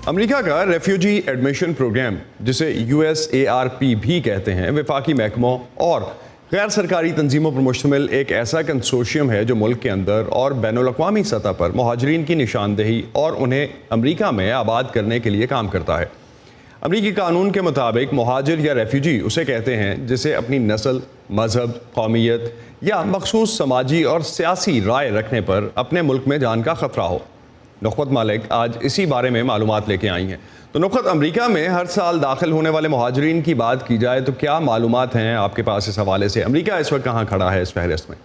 امریکہ کا refugee admission programme, جسے USARP بھی کہتے ہیں، وفاقی محکموں اور غیر سرکاری تنظیموں پر مشتمل ایک ایسا کنسورشیم ہے جو ملک کے اندر اور بین الاقوامی سطح پر مہاجرین کی نشاندہی اور انہیں امریکہ میں آباد کرنے کے لیے کام کرتا ہے۔ امریکی قانون کے مطابق مہاجر یا ریفیوجی اسے کہتے ہیں جسے اپنی نسل، مذہب، قومیت یا مخصوص سماجی اور سیاسی رائے رکھنے پر اپنے ملک میں جان کا خطرہ ہو۔ نخبت مالک آج اسی بارے میں معلومات لے کے آئی ہیں۔ تو نخبت، امریکہ میں ہر سال داخل ہونے والے مہاجرین کی بات کی جائے تو کیا معلومات ہیں آپ کے پاس اس حوالے سے؟ امریکہ اس وقت کہاں کھڑا ہے اس فہرست میں؟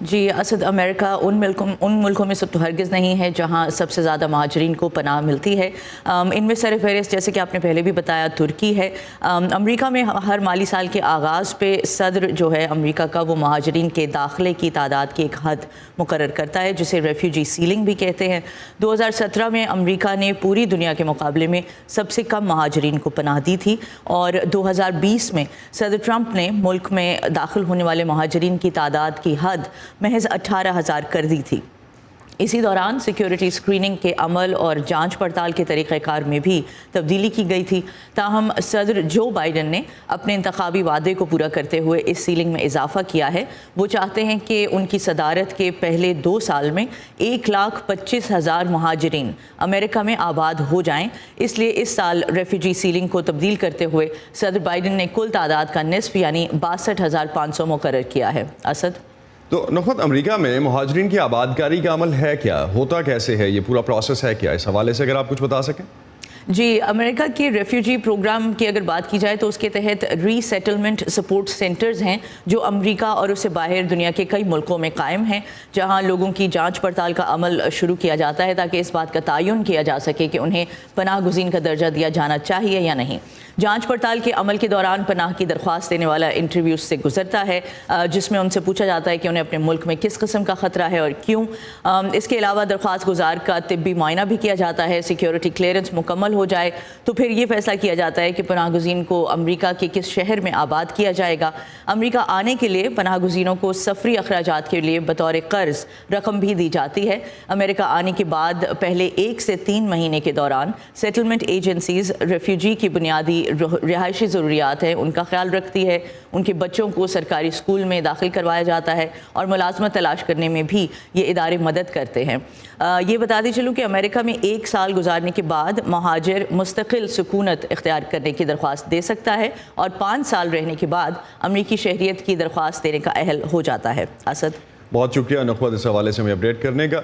جی اسد، امریکہ ان ملکوں میں سب تو ہرگز نہیں ہے جہاں سب سے زیادہ مہاجرین کو پناہ ملتی ہے۔ ان میں سر فہرست، جیسے کہ آپ نے پہلے بھی بتایا، ترکی ہے۔ امریکہ میں ہر مالی سال کے آغاز پہ صدر جو ہے امریکہ کا، وہ مہاجرین کے داخلے کی تعداد کی ایک حد مقرر کرتا ہے جسے ریفیوجی سیلنگ بھی کہتے ہیں۔ 2017 میں امریکہ نے پوری دنیا کے مقابلے میں سب سے کم مہاجرین کو پناہ دی تھی، اور 2020 میں صدر ٹرمپ نے ملک میں داخل ہونے والے مہاجرین کی تعداد کی حد محض 18,000 کر دی تھی۔ اسی دوران سیکیورٹی اسکریننگ کے عمل اور جانچ پڑتال کے طریقہ کار میں بھی تبدیلی کی گئی تھی۔ تاہم صدر جو بائیڈن نے اپنے انتخابی وعدے کو پورا کرتے ہوئے اس سیلنگ میں اضافہ کیا ہے۔ وہ چاہتے ہیں کہ ان کی صدارت کے پہلے 2 سال میں 1,25,000 مہاجرین امریکہ میں آباد ہو جائیں۔ اس لیے اس سال ریفیوجی سیلنگ کو تبدیل کرتے ہوئے صدر بائیڈن نے کل تعداد کا نصف یعنی 62,500 مقرر کیا ہے۔ اسد؟ تو نخبت، امریکہ میں مہاجرین کی آبادکاری کا عمل ہے کیا؟ ہوتا کیسے ہے؟ یہ پورا پروسیس ہے کیا؟ اس حوالے سے اگر آپ کچھ بتا سکیں۔ جی، امریکہ کے ریفیوجی پروگرام کی اگر بات کی جائے تو اس کے تحت ری سیٹلمنٹ سپورٹ سینٹرز ہیں جو امریکہ اور اس سے باہر دنیا کے کئی ملکوں میں قائم ہیں، جہاں لوگوں کی جانچ پڑتال کا عمل شروع کیا جاتا ہے تاکہ اس بات کا تعین کیا جا سکے کہ انہیں پناہ گزین کا درجہ دیا جانا چاہیے یا نہیں۔ جانچ پڑتال کے عمل کے دوران پناہ کی درخواست دینے والا انٹرویو سے گزرتا ہے، جس میں ان سے پوچھا جاتا ہے کہ انہیں اپنے ملک میں کس قسم کا خطرہ ہے اور کیوں۔ اس کے علاوہ درخواست گزار کا طبی معائنہ بھی کیا جاتا ہے۔ سیکیورٹی کلیئرنس مکمل ہو جائے تو پھر یہ فیصلہ کیا جاتا ہے کہ پناہ گزین کو امریکہ کے کس شہر میں آباد کیا جائے گا۔ امریکہ آنے کے لیے پناہ گزینوں کو سفری اخراجات کے لیے بطور قرض رقم بھی دی جاتی ہے۔ امریکہ آنے کے بعد پہلے 1 سے 3 مہینے کے دوران سیٹلمنٹ ایجنسیز ریفیوجی کی بنیادی رہائشی ضروریات ہیں ان کا خیال رکھتی ہے۔ ان کے بچوں کو سرکاری اسکول میں داخل کروایا جاتا ہے اور ملازمت تلاش کرنے میں بھی یہ ادارے مدد کرتے ہیں۔ یہ بتاتے چلوں کہ امریکہ میں 1 سال گزارنے کے بعد مہاجر مستقل سکونت اختیار کرنے کی درخواست دے سکتا ہے اور 5 سال رہنے کے بعد امریکی شہریت کی درخواست دینے کا اہل ہو جاتا ہے۔ اسد؟ بہت شکریہ نخبت اس حوالے سے ہمیں اپڈیٹ کرنے کا۔